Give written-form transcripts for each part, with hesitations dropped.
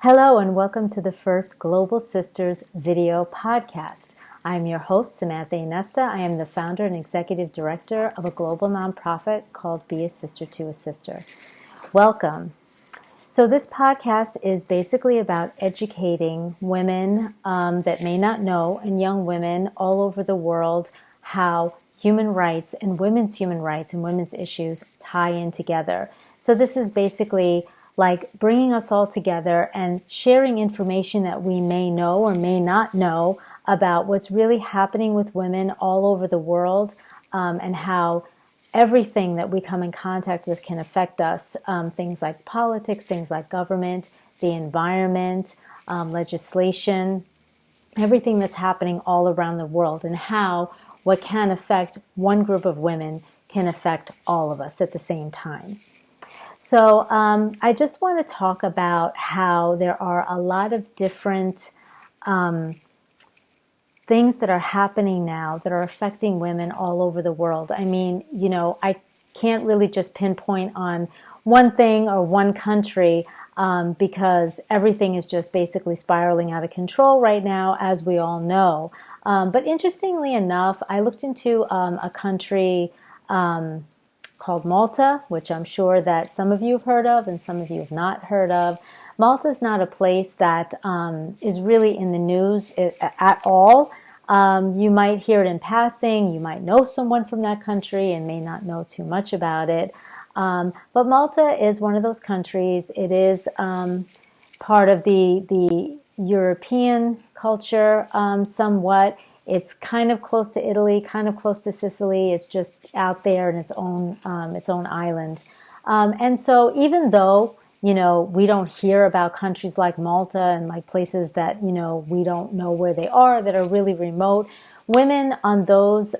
Hello and welcome to the first Global Sisters video podcast. I'm your host, Samantha Inesta. I am the founder and executive director of a global nonprofit called Be a Sister to a Sister. Welcome. So this podcast is basically about educating women that may not know, and young women all over the world, how human rights and women's issues tie in together. So this is basically like bringing us all together and sharing information that we may know or may not know about what's really happening with women all over the world, and how everything that we come in contact with can affect us. Things like politics, things like government, the environment, legislation, everything that's happening all around the world, and how what can affect one group of women can affect all of us at the same time. So I just want to talk about how there are a lot of different things that are happening now that are affecting women all over the world. I mean, I can't really just pinpoint on one thing or one country because everything is just basically spiraling out of control right now, as we all know. But interestingly enough, I looked into a country called Malta, which I'm sure that some of you have heard of and some of you have not heard of. Malta is not a place that is really in the news at all. You might hear it in passing. You might know someone from that country and may not know too much about it. But Malta is one of those countries. It is part of the European culture somewhat. It's kind of close to Italy, kind of close to Sicily. It's just out there in its own island. And so even though, we don't hear about countries like Malta and like places that, we don't know where they are, that are really remote, women on those,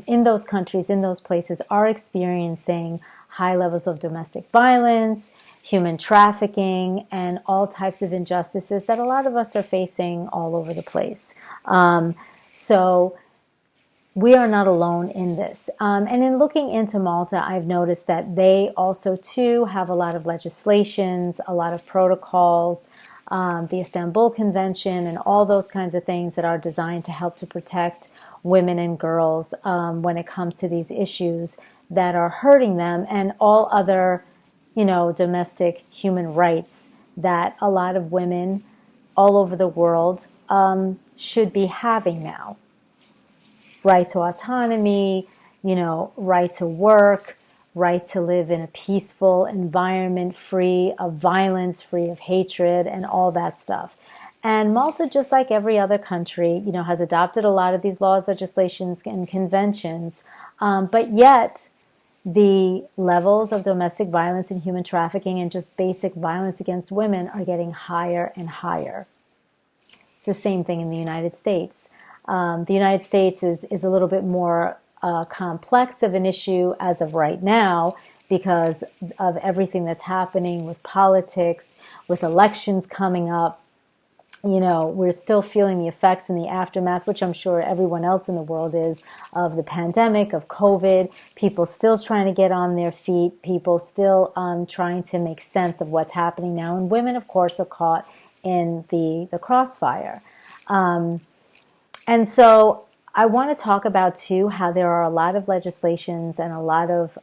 in those countries, in those places are experiencing high levels of domestic violence, human trafficking, and all types of injustices that a lot of us are facing all over the place. So we are not alone in this. And in looking into Malta, I've noticed that they also, too, have a lot of legislations, a lot of protocols, the Istanbul Convention, and all those kinds of things that are designed to help to protect women and girls when it comes to these issues that are hurting them, and all other, domestic human rights that a lot of women all over the world should be having now. Right to autonomy, right to work, right to live in a peaceful environment, free of violence, free of hatred, and all that stuff. And Malta, just like every other country, has adopted a lot of these laws, legislations, and conventions, but yet the levels of domestic violence and human trafficking and just basic violence against women are getting higher and higher. It's the same thing in the United States. The United States is a little bit more complex of an issue as of right now because of everything that's happening with politics, with elections coming up. We're still feeling the effects and the aftermath, which I'm sure everyone else in the world is, of the pandemic, of COVID. People still trying to get on their feet. People still trying to make sense of what's happening now. And women, of course, are caught in the crossfire. And so I want to talk about, too, how there are a lot of legislations and a lot of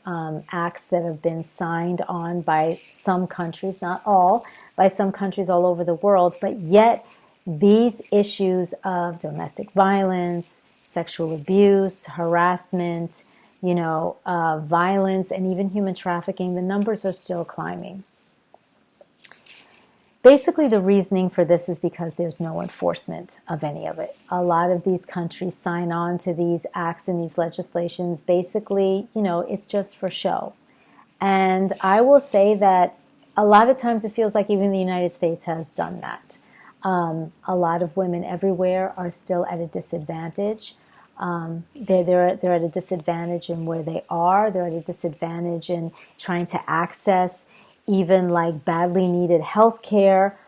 acts that have been signed on by some countries, not all, by some countries all over the world, but yet these issues of domestic violence, sexual abuse, harassment, violence, and even human trafficking, the numbers are still climbing. Basically, the reasoning for this is because there's no enforcement of any of it. A lot of these countries sign on to these acts and these legislations. Basically, it's just for show. And I will say that a lot of times it feels like even the United States has done that. A lot of women everywhere are still at a disadvantage. They're at a disadvantage in where they are. They're at a disadvantage in trying to access even like badly needed health care,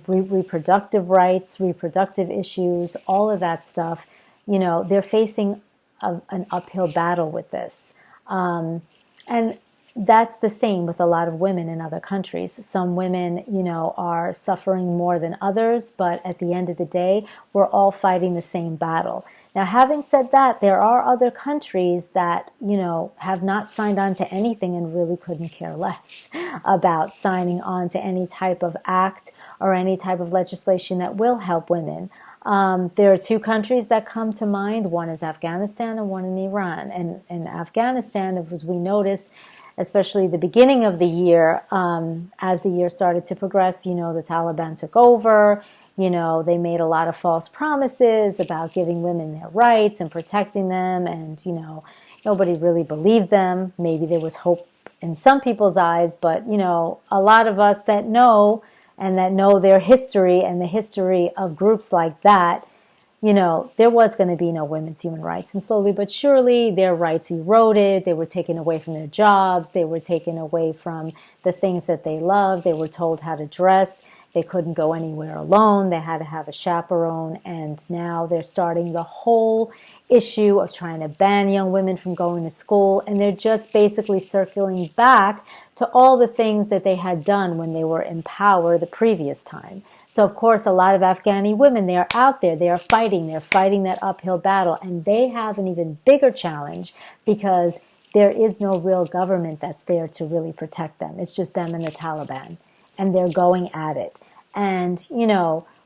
reproductive rights, reproductive issues, all of that stuff. They're facing an uphill battle with this. And that's the same with a lot of women in other countries. Some women, are suffering more than others, but at the end of the day, we're all fighting the same battle. Now, having said that, there are other countries that, have not signed on to anything and really couldn't care less about signing on to any type of act or any type of legislation that will help women. There are two countries that come to mind. One is Afghanistan and one in Iran. And in Afghanistan, as we noticed, especially the beginning of the year, as the year started to progress, the Taliban took over. They made a lot of false promises about giving women their rights and protecting them. And, nobody really believed them. Maybe there was hope in some people's eyes, but, a lot of us that know and that know their history and the history of groups like that, there was going to be no women's human rights. And slowly but surely, their rights eroded. They were taken away from their jobs. They were taken away from the things that they loved. They were told how to dress. They couldn't go anywhere alone. They had to have a chaperone. And now they're starting the whole issue of trying to ban young women from going to school. And they're just basically circling back to all the things that they had done when they were in power the previous time. So, of course, a lot of Afghani women, they are out there. They're fighting that uphill battle. And they have an even bigger challenge because there is no real government that's there to really protect them. It's just them and the Taliban. And they're going at it. And,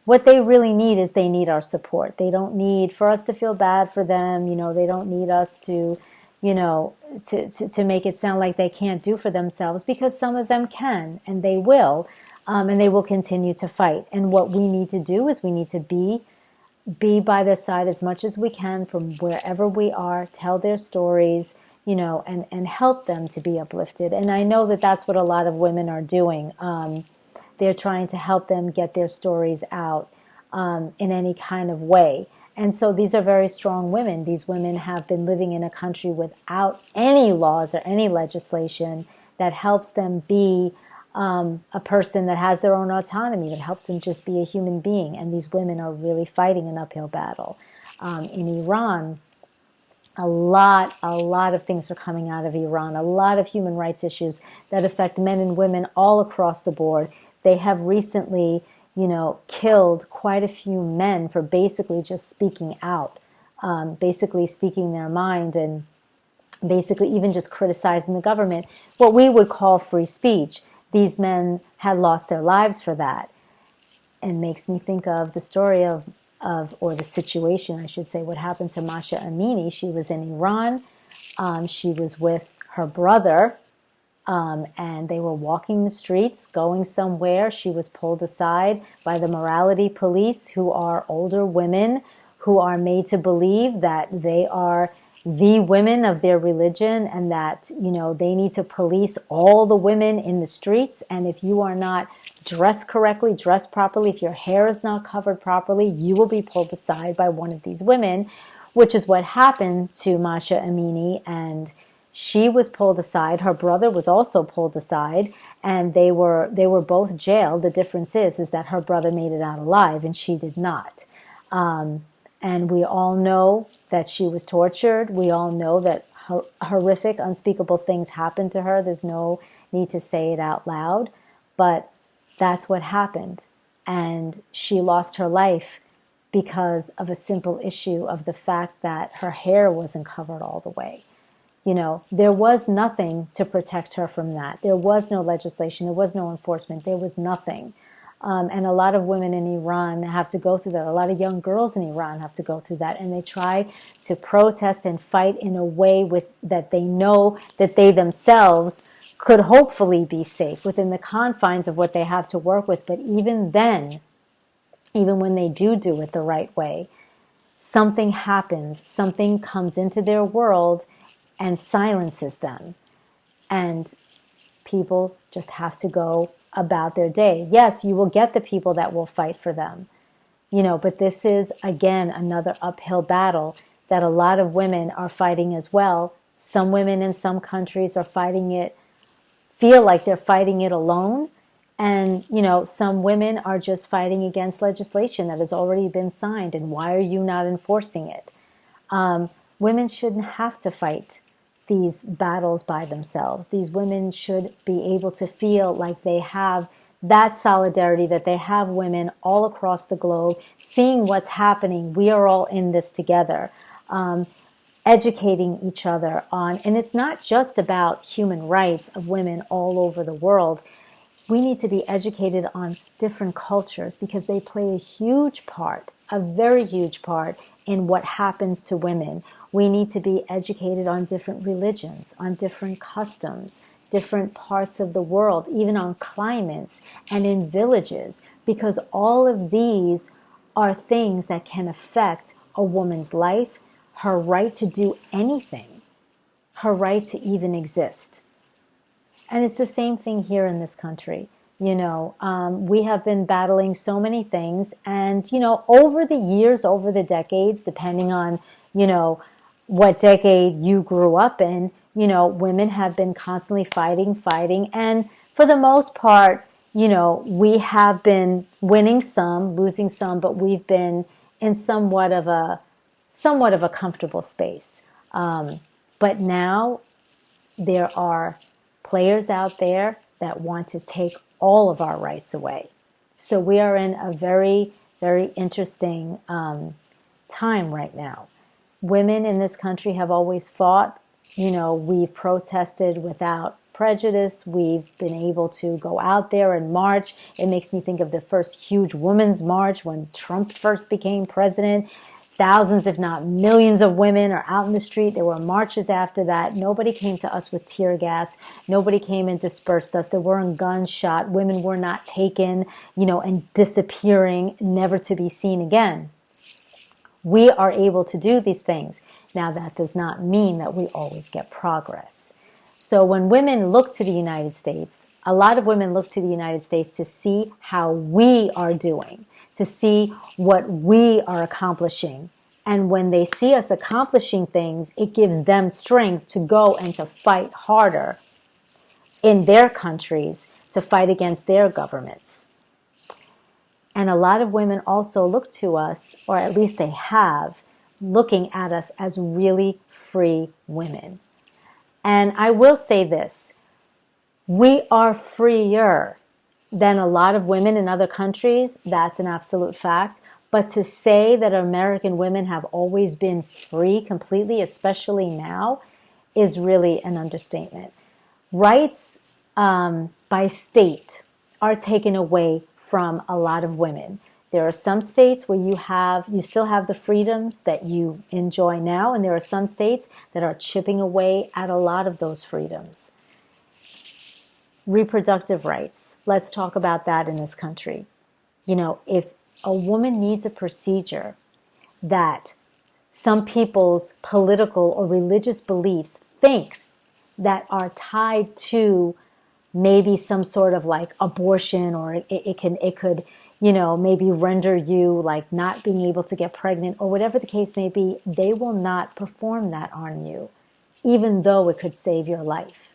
what they really need is they need our support. They don't need for us to feel bad for them. They don't need us to, to make it sound like they can't do for themselves, because some of them can and they will continue to fight. And what we need to do is we need to be by their side as much as we can from wherever we are, tell their stories, and help them to be uplifted. And I know that that's what a lot of women are doing. They're trying to help them get their stories out in any kind of way. And so these are very strong women. These women have been living in a country without any laws or any legislation that helps them be a person that has their own autonomy, that helps them just be a human being. And these women are really fighting an uphill battle. In Iran, a lot of things are coming out of Iran, a lot of human rights issues that affect men and women all across the board. They have recently, killed quite a few men for basically just speaking out, basically speaking their mind, and basically even just criticizing the government, what we would call free speech. These men had lost their lives for that. And makes me think of the story or the situation, I should say, what happened to Mahsa Amini. She was in Iran. She was with her brother, and they were walking the streets, going somewhere. She was pulled aside by the morality police, who are older women who are made to believe that they are the women of their religion and that, they need to police all the women in the streets. And if you are not dressed correctly, dressed properly, if your hair is not covered properly, you will be pulled aside by one of these women, which is what happened to Mahsa Amini. And she was pulled aside. Her brother was also pulled aside, and they were both jailed. The difference is that her brother made it out alive and she did not. And we all know that she was tortured. We all know that horrific, unspeakable things happened to her. There's no need to say it out loud, but that's what happened. And she lost her life because of a simple issue of the fact that her hair wasn't covered all the way. There was nothing to protect her from that. There was no legislation. There was no enforcement. There was nothing. And a lot of women in Iran have to go through that. A lot of young girls in Iran have to go through that. And they try to protest and fight in a way that they know that they themselves could hopefully be safe within the confines of what they have to work with. But even then, even when they do it the right way, something happens. Something comes into their world and silences them. And people just have to go about their day. Yes, you will get the people that will fight for them, but this is, again, another uphill battle that a lot of women are fighting as well. Some women in some countries are fighting it, feel like they're fighting it alone. And, some women are just fighting against legislation that has already been signed. And why are you not enforcing it? Women shouldn't have to fight these battles by themselves. These women should be able to feel like they have that solidarity, that they have women all across the globe seeing what's happening. We are all in this together, educating each other on, and it's not just about human rights of women all over the world. We need to be educated on different cultures because they play a huge part, a very huge part in what happens to women. We need to be educated on different religions, on different customs, different parts of the world, even on climates and in villages, because all of these are things that can affect a woman's life, her right to do anything, her right to even exist. And it's the same thing here in this country. We have been battling so many things, and, over the years, over the decades, depending on, what decade you grew up in, women have been constantly fighting. And for the most part, we have been winning some, losing some, but we've been in somewhat of a comfortable space. But now there are players out there that want to take all of our rights away. So we are in a very, very interesting time right now. Women in this country have always fought. We've protested without prejudice. We've been able to go out there and march. It makes me think of the first huge women's march when Trump first became president. Thousands, if not millions of women are out in the street. There were marches after that. Nobody came to us with tear gas. Nobody came and dispersed us. There weren't guns shot. Women were not taken, and disappearing, never to be seen again. We are able to do these things. Now, that does not mean that we always get progress. So when women look to the United States, a lot of women look to the United States to see how we are doing, to see what we are accomplishing. And when they see us accomplishing things, it gives them strength to go and to fight harder in their countries, to fight against their governments. And a lot of women also look to us, or at least they have, looking at us as really free women. And I will say this, we are freer than a lot of women in other countries. That's an absolute fact. But to say that American women have always been free completely, especially now, is really an understatement. Rights by state are taken away from a lot of women. There are some states where you still have the freedoms that you enjoy now, and there are some states that are chipping away at a lot of those freedoms. Reproductive rights. Let's talk about that in this country. If a woman needs a procedure that some people's political or religious beliefs thinks that are tied to maybe some sort of like abortion, or it could maybe render you like not being able to get pregnant, or whatever the case may be, they will not perform that on you, even though it could save your life.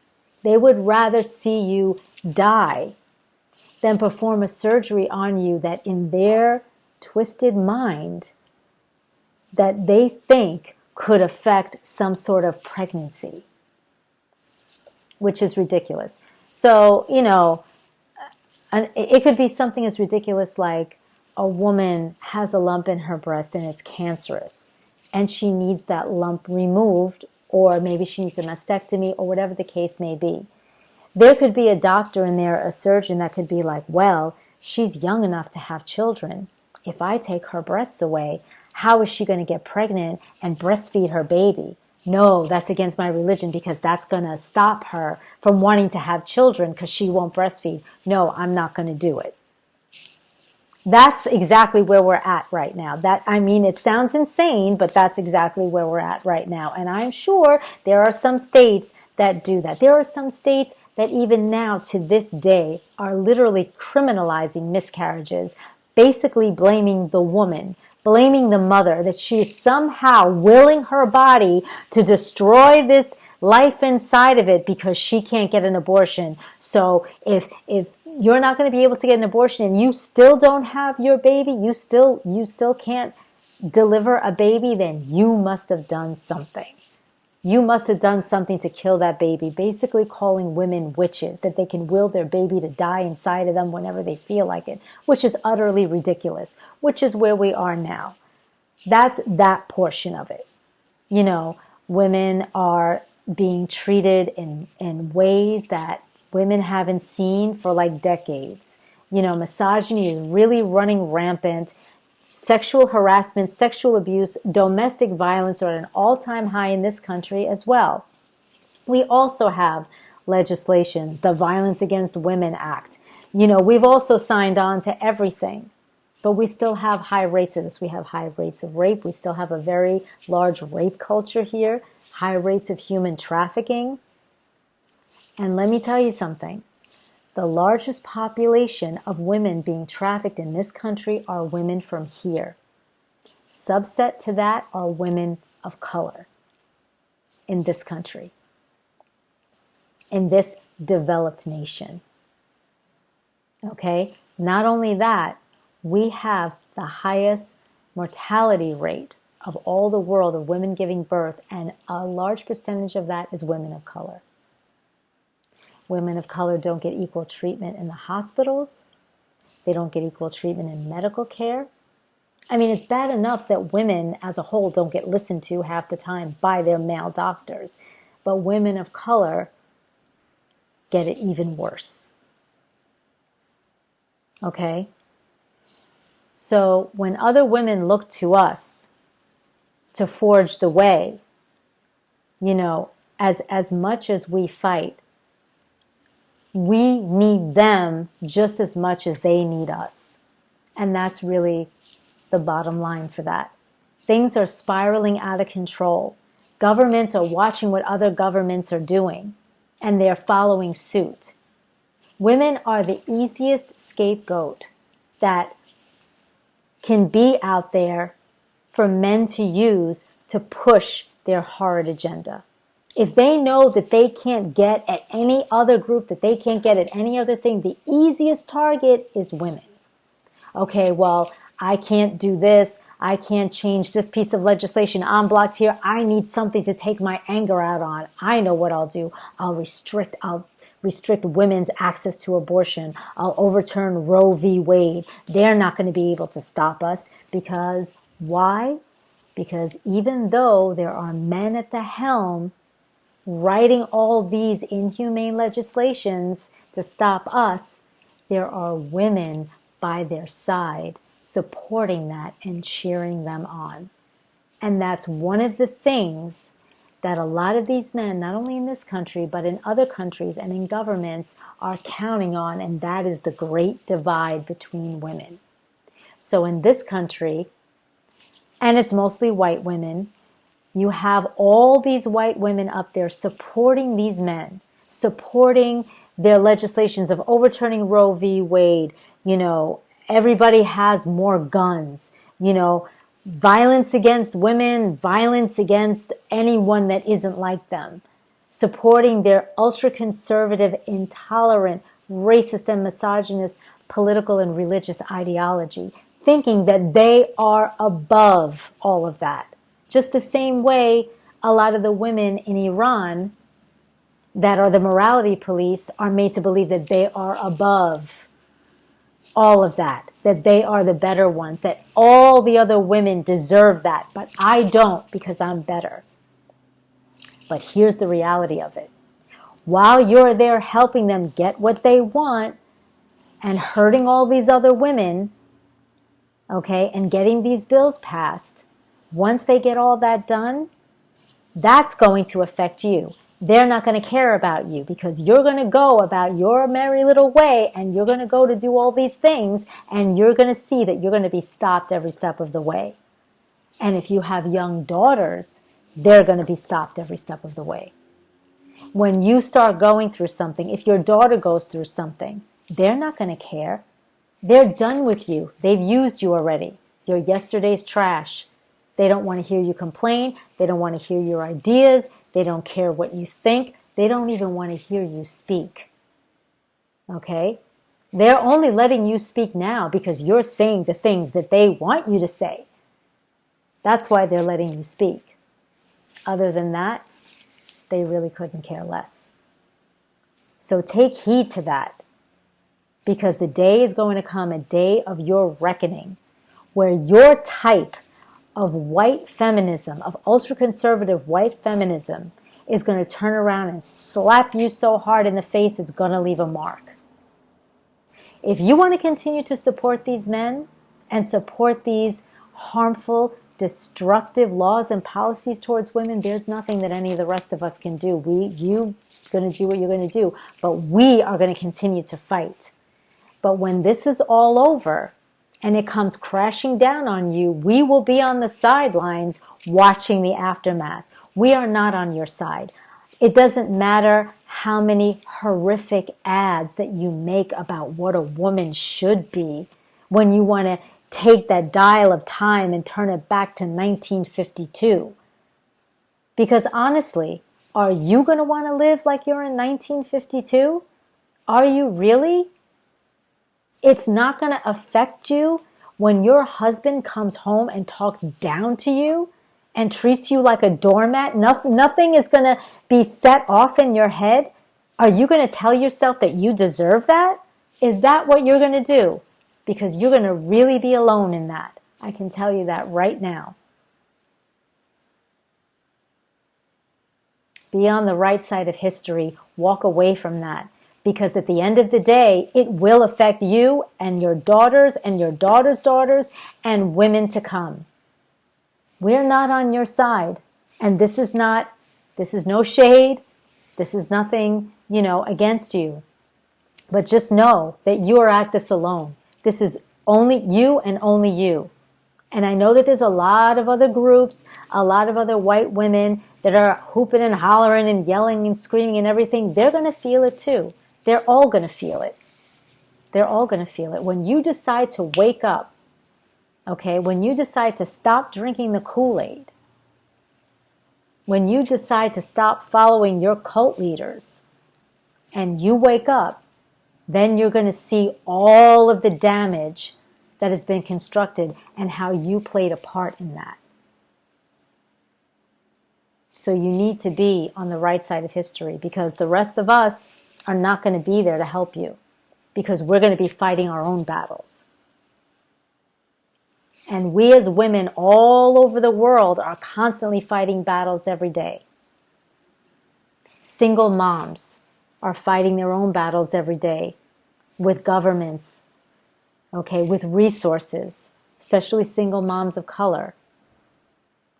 They would rather see you die than perform a surgery on you that in their twisted mind that they think could affect some sort of pregnancy, which is ridiculous. So, and it could be something as ridiculous like a woman has a lump in her breast and it's cancerous, and she needs that lump removed, or maybe she needs a mastectomy, or whatever the case may be. There could be a doctor in there, a surgeon, that could be like, well, she's young enough to have children. If I take her breasts away, how is she going to get pregnant and breastfeed her baby? No, that's against my religion, because that's going to stop her from wanting to have children because she won't breastfeed. No, I'm not going to do it. That's exactly where we're at right now. It sounds insane, but that's exactly where we're at right now. And I'm sure there are some states that do that. There are some states that even now to this day are literally criminalizing miscarriages, basically blaming the woman, blaming the mother, that she is somehow willing her body to destroy this life inside of it because she can't get an abortion. So if you're not going to be able to get an abortion and you still don't have your baby, you still can't deliver a baby, then you must have done something. You must have done something to kill that baby, basically calling women witches, that they can will their baby to die inside of them whenever they feel like it, which is utterly ridiculous, which is where we are now. That's that portion of it. You know, women are being treated in ways that women haven't seen for like decades. You know, misogyny is really running rampant. Sexual harassment, sexual abuse, domestic violence are at an all-time high in this country as well. We also have legislations, the Violence Against Women Act. You know, we've also signed on to everything, but we still have high rates of this. We have high rates of rape. We still have a very large rape culture here, high rates of human trafficking. And let me tell you something. The largest population of women being trafficked in this country are women from here. Subset to that are women of color in this country, in this developed nation. Okay? Not only that, we have the highest mortality rate of all the world of women giving birth, and a large percentage of that is women of color. Women of color don't get equal treatment in the hospitals. They don't get equal treatment in medical care. I mean, it's bad enough that women as a whole don't get listened to half the time by their male doctors, but women of color get it even worse. Okay? So when other women look to us to forge the way, you know, as much as we fight, we need them just as much as they need us. And that's really the bottom line for that. Things are spiraling out of control. Governments are watching what other governments are doing, and they're following suit. Women are the easiest scapegoat that can be out there for men to use to push their horrid agenda. If they know that they can't get at any other group, that they can't get at any other thing, the easiest target is women. Okay, well, I can't do this. I can't change this piece of legislation. I'm blocked here. I need something to take my anger out on. I know what I'll do. I'll restrict women's access to abortion. I'll overturn Roe v. Wade. They're not going to be able to stop us because why? Because even though there are men at the helm writing all these inhumane legislations to stop us, there are women by their side supporting that and cheering them on. And that's one of the things that a lot of these men, not only in this country, but in other countries and in governments, are counting on, and that is the great divide between women. So in this country, and it's mostly white women, you have all these white women up there supporting these men, supporting their legislations of overturning Roe v. Wade. You know, everybody has more guns. You know, violence against women, violence against anyone that isn't like them. Supporting their ultra-conservative, intolerant, racist and misogynist political and religious ideology, thinking that they are above all of that. Just the same way a lot of the women in Iran that are the morality police are made to believe that they are above all of that they are the better ones, that all the other women deserve that, but I don't because I'm better. But here's the reality of it. While you're there helping them get what they want and hurting all these other women, okay, and getting these bills passed, once they get all that done, that's going to affect you. They're not going to care about you because you're going to go about your merry little way and you're going to go to do all these things and you're going to see that you're going to be stopped every step of the way. And if you have young daughters, they're going to be stopped every step of the way. When you start going through something, if your daughter goes through something, they're not going to care. They're done with you. They've used you already. You're yesterday's trash. They don't want to hear you complain. They don't want to hear your ideas. They don't care what you think. They don't even want to hear you speak. Okay? They're only letting you speak now because you're saying the things that they want you to say. That's why they're letting you speak. Other than that, They really couldn't care less. So take heed to that, because the day is going to come, a day of your reckoning, where your type of white feminism, of ultra-conservative white feminism, is going to turn around and slap you so hard in the face, it's going to leave a mark. If you want to continue to support these men and support these harmful, destructive laws and policies towards women, there's nothing that any of the rest of us can do. You going to do what you're going to do, but we are going to continue to fight. But when this is all over and it comes crashing down on you, we will be on the sidelines watching the aftermath. We are not on your side. It doesn't matter how many horrific ads that you make about what a woman should be when you want to take that dial of time and turn it back to 1952. Because honestly, are you going to want to live like you're in 1952? Are you really? It's not going to affect you when your husband comes home and talks down to you and treats you like a doormat. Nothing is going to be set off in your head. Are you going to tell yourself that you deserve that? Is that what you're going to do? Because you're going to really be alone in that. I can tell you that right now. Be on the right side of history. Walk away from that. Because at the end of the day, it will affect you and your daughters and your daughters' daughters and women to come. We're not on your side. And this is no shade. This is nothing, against you. But just know that you are at this alone. This is only you and only you. And I know that there's a lot of other groups, a lot of other white women that are hooping and hollering and yelling and screaming and everything. They're going to feel it too. They're all going to feel it. They're all going to feel it. When you decide to wake up, okay, when you decide to stop drinking the Kool-Aid, when you decide to stop following your cult leaders, and you wake up, then you're going to see all of the damage that has been constructed and how you played a part in that. So you need to be on the right side of history, because the rest of us are not going to be there to help you, because we're going to be fighting our own battles. And we as women all over the world are constantly fighting battles every day. Single moms are fighting their own battles every day with governments, okay, with resources, especially single moms of color.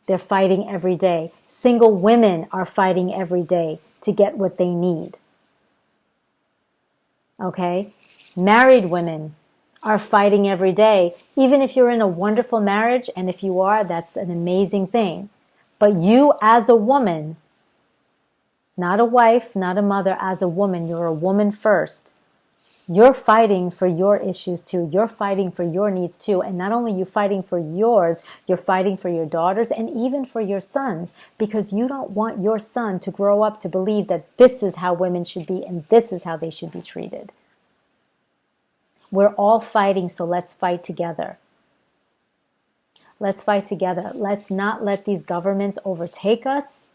They're fighting every day. Single women are fighting every day to get what they need. Okay? Married women are fighting every day, even if you're in a wonderful marriage, and if you are, that's an amazing thing. But you as a woman, not a wife, not a mother, as a woman, you're a woman first. You're fighting for your issues too. You're fighting for your needs too. And not only are you fighting for yours, you're fighting for your daughters and even for your sons, because you don't want your son to grow up to believe that this is how women should be and this is how they should be treated. We're all fighting, so let's fight together. Let's fight together. Let's not let these governments overtake us,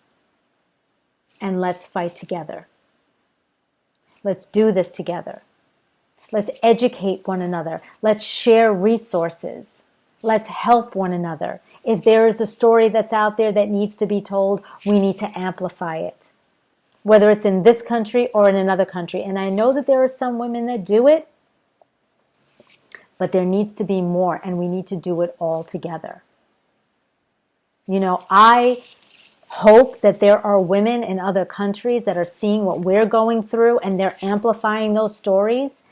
and let's fight together. Let's do this together. Let's educate one another. Let's share resources. Let's help one another. If there is a story that's out there that needs to be told, we need to amplify it, whether it's in this country or in another country. And I know that there are some women that do it, but there needs to be more, and we need to do it all together. I hope that there are women in other countries that are seeing what we're going through and they're amplifying those stories.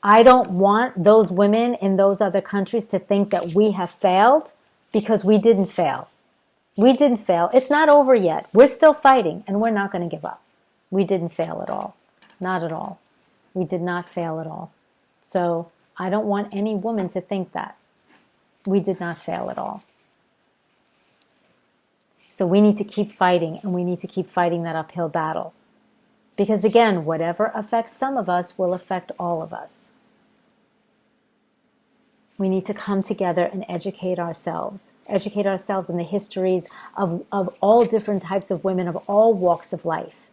I don't want those women in those other countries to think that we have failed, because we didn't fail. We didn't fail. It's not over yet. We're still fighting, and we're not going to give up. We didn't fail at all. Not at all. We did not fail at all. So I don't want any woman to think that. We did not fail at all. So we need to keep fighting, and we need to keep fighting that uphill battle. Because again, whatever affects some of us will affect all of us. We need to come together and educate ourselves in the histories of all different types of women of all walks of life.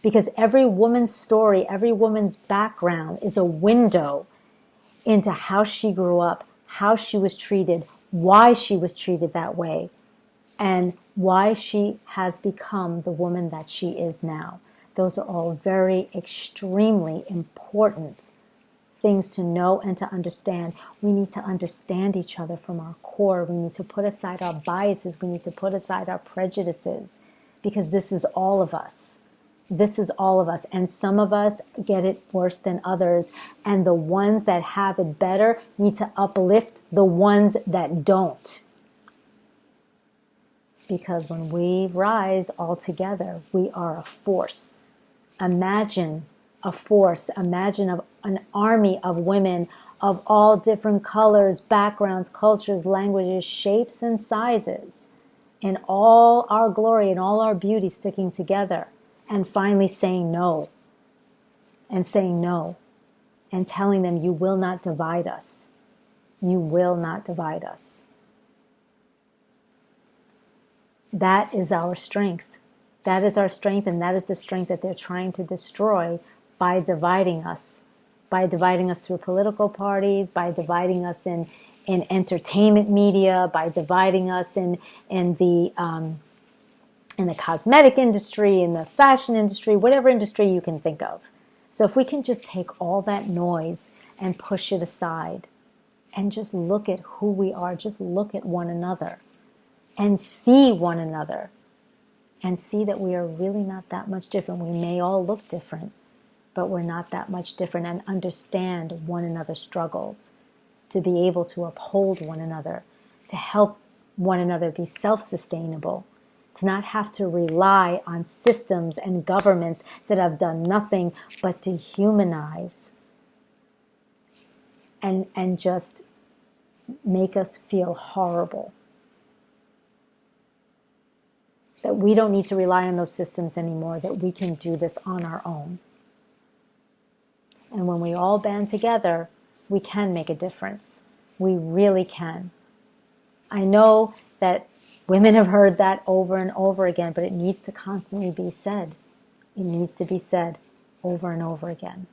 Because every woman's story, every woman's background is a window into how she grew up, how she was treated, why she was treated that way, and why she has become the woman that she is now. Those are all very extremely important things to know and to understand. We need to understand each other from our core. We need to put aside our biases. We need to put aside our prejudices, because this is all of us. This is all of us. And some of us get it worse than others. And the ones that have it better need to uplift the ones that don't. Because when we rise all together, we are a force. Imagine a force. Imagine an army of women of all different colors, backgrounds, cultures, languages, shapes, and sizes, in all our glory and all our beauty, sticking together and finally saying no. And saying no. And telling them, you will not divide us. You will not divide us. That is our strength. That is our strength, and that is the strength that they're trying to destroy by dividing us. By dividing us through political parties, by dividing us in entertainment media, by dividing us in the cosmetic industry, in the fashion industry, whatever industry you can think of. So if we can just take all that noise and push it aside and just look at who we are, just look at one another and see one another and see that we are really not that much different. We may all look different, but we're not that much different, and understand one another's struggles, to be able to uphold one another, to help one another be self-sustainable, to not have to rely on systems and governments that have done nothing but dehumanize and just make us feel horrible. That we don't need to rely on those systems anymore, that we can do this on our own. And when we all band together, we can make a difference. We really can. I know that women have heard that over and over again, but it needs to constantly be said. It needs to be said over and over again.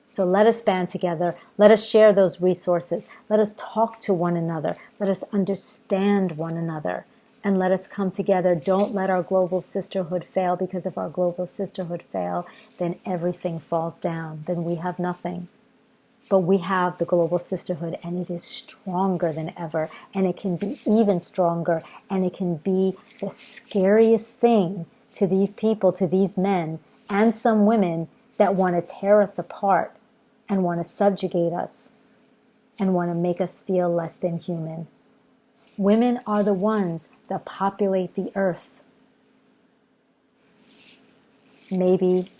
So let us band together. Let us share those resources. Let us talk to one another. Let us understand one another. And let us come together. Don't let our global sisterhood fail, because if our global sisterhood fail, then everything falls down. Then we have nothing. But we have the global sisterhood, and it is stronger than ever. And it can be even stronger. And it can be the scariest thing to these people, to these men, and some women that want to tear us apart and want to subjugate us and want to make us feel less than human. Women are the ones that populate the earth. Maybe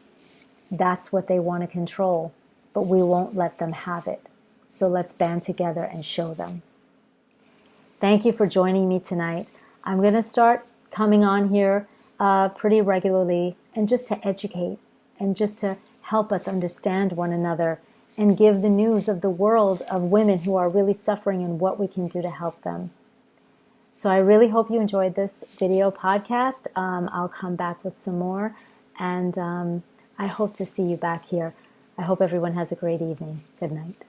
that's what they want to control, but we won't let them have it. So let's band together and show them. Thank you for joining me tonight. I'm going to start coming on here pretty regularly, and just to educate and just to help us understand one another and give the news of the world of women who are really suffering and what we can do to help them. So I really hope you enjoyed this video podcast. I'll come back with some more, and I hope to see you back here. I hope everyone has a great evening. Good night.